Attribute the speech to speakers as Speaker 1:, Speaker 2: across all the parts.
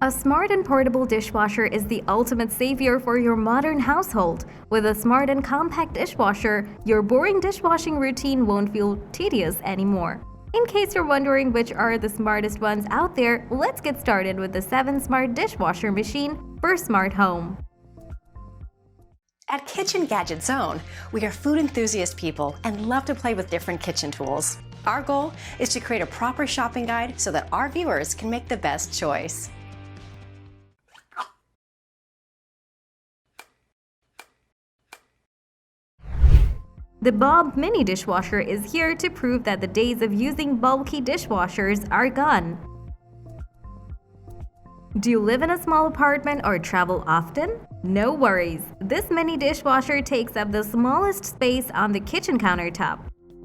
Speaker 1: A smart and portable dishwasher is the ultimate savior for your modern household. With a smart and compact dishwasher, your boring dishwashing routine won't feel tedious anymore. In case you're wondering which are the smartest ones out there, let's get started with the 7 Smart Dishwasher Machine for Smart Home.
Speaker 2: At Kitchen Gadget Zone, we are food enthusiast people and love to play with different kitchen tools. Our goal is to create a proper shopping guide so that our viewers can make the best choice.
Speaker 1: The Bob Mini Dishwasher is here to prove that the days of using bulky dishwashers are gone. Do you live in a small apartment or travel often? No worries, this mini dishwasher takes up the smallest space on the kitchen countertop.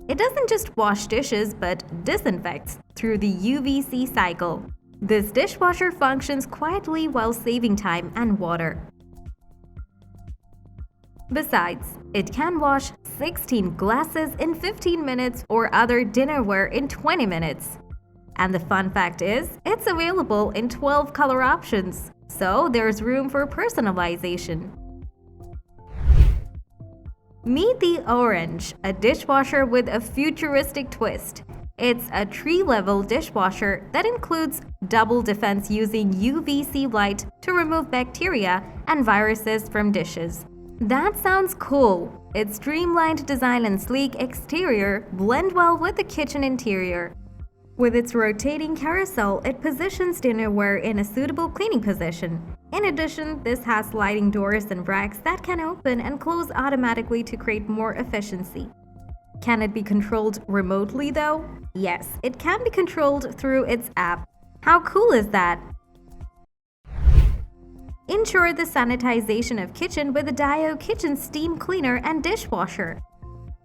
Speaker 1: It doesn't just wash dishes but disinfects through the UVC cycle. This dishwasher functions quietly while saving time and water. Besides, it can wash 16 glasses in 15 minutes or other dinnerware in 20 minutes. And the fun fact is, it's available in 12 color options, so there's room for personalization. Meet the Orange, a dishwasher with a futuristic twist. It's a tree-level dishwasher that includes double defense using UVC light to remove bacteria and viruses from dishes. That sounds cool. Its streamlined design and sleek exterior blend well with the kitchen interior. With its rotating carousel, it positions dinnerware in a suitable cleaning position. In addition, this has sliding doors and racks that can open and close automatically to create more efficiency. Can it be controlled remotely though? Yes, it can be controlled through its app. How cool is that? Ensure the sanitization of kitchen with the Dayoo Kitchen Steam Cleaner and Dishwasher.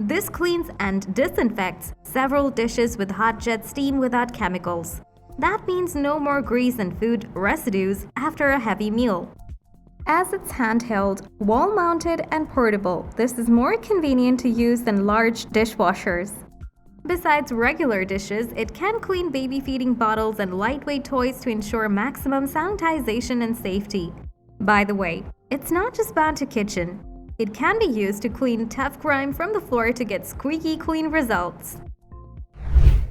Speaker 1: This cleans and disinfects several dishes with hot jet steam without chemicals. That means no more grease and food residues after a heavy meal. As it's handheld, wall-mounted, and portable, this is more convenient to use than large dishwashers. Besides regular dishes, it can clean baby feeding bottles and lightweight toys to ensure maximum sanitization and safety. By the way, it's not just bound to kitchen. It can be used to clean tough grime from the floor to get squeaky clean results.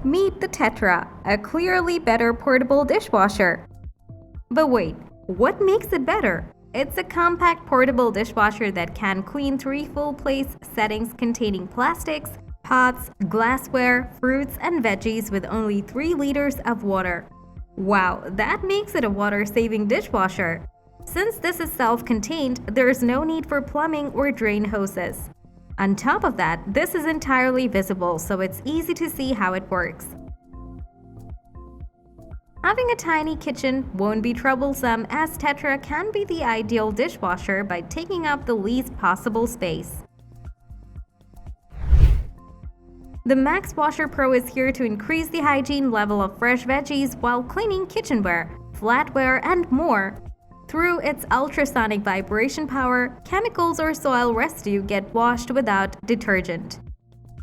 Speaker 1: Meet the Tetra, a clearly better portable dishwasher. But wait, what makes it better? It's a compact portable dishwasher that can clean 3 full-place settings containing plastics, pots, glassware, fruits, and veggies with only 3 liters of water. Wow, that makes it a water-saving dishwasher. Since this is self-contained, there is no need for plumbing or drain hoses. On top of that, this is entirely visible, so it's easy to see how it works. Having a tiny kitchen won't be troublesome, as Tetra can be the ideal dishwasher by taking up the least possible space. The Maxxwasher-Pro is here to increase the hygiene level of fresh veggies while cleaning kitchenware, flatware, and more. Through its ultrasonic vibration power, chemicals or soil residue get washed without detergent.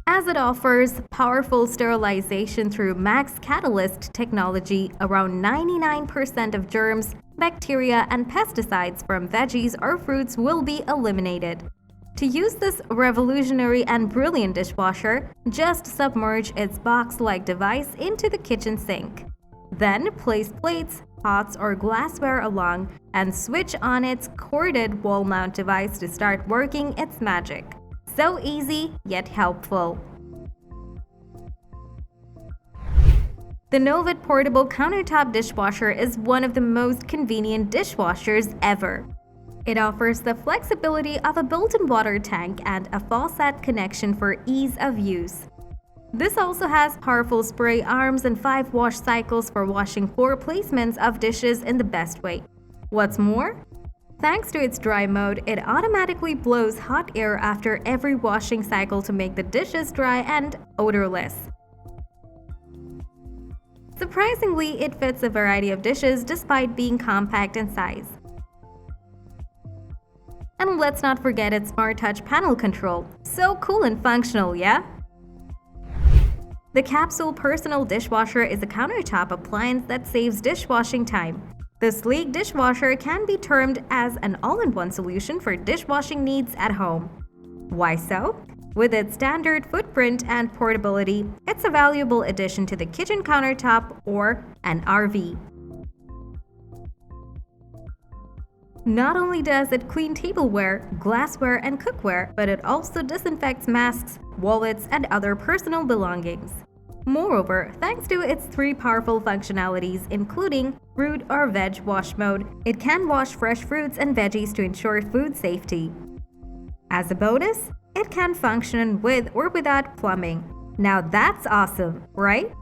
Speaker 1: As it offers powerful sterilization through Max Catalyst technology, around 99% of germs, bacteria, and pesticides from veggies or fruits will be eliminated. To use this revolutionary and brilliant dishwasher, just submerge its box-like device into the kitchen sink. Then place plates, pots, or glassware along and switch on its corded wall mount device to start working its magic. So easy, yet helpful. The NOVETE Portable Countertop Dishwasher is one of the most convenient dishwashers ever. It offers the flexibility of a built-in water tank and a faucet connection for ease of use. This also has powerful spray arms and 5 wash cycles for washing 4 placements of dishes in the best way. What's more? Thanks to its dry mode, it automatically blows hot air after every washing cycle to make the dishes dry and odorless. Surprisingly, it fits a variety of dishes despite being compact in size. And let's not forget its Smart Touch panel control. So cool and functional, yeah? The Capsule Personal Dishwasher is a countertop appliance that saves dishwashing time. The sleek dishwasher can be termed as an all-in-one solution for dishwashing needs at home. Why so? With its standard footprint and portability, it's a valuable addition to the kitchen countertop or an RV. Not only does it clean tableware, glassware, and cookware, but it also disinfects masks, wallets, and other personal belongings. Moreover, thanks to its 3 powerful functionalities including fruit or veg wash mode, it can wash fresh fruits and veggies to ensure food safety. As a bonus, it can function with or without plumbing. Now that's awesome, right?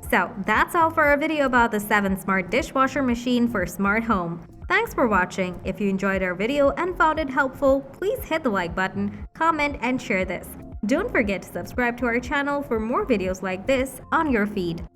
Speaker 1: So that's all for our video about the 7 smart dishwasher machine for smart home. Thanks for watching. If you enjoyed our video and found it helpful, please hit the like button, comment, and share this. Don't forget to subscribe to our channel for more videos like this on your feed.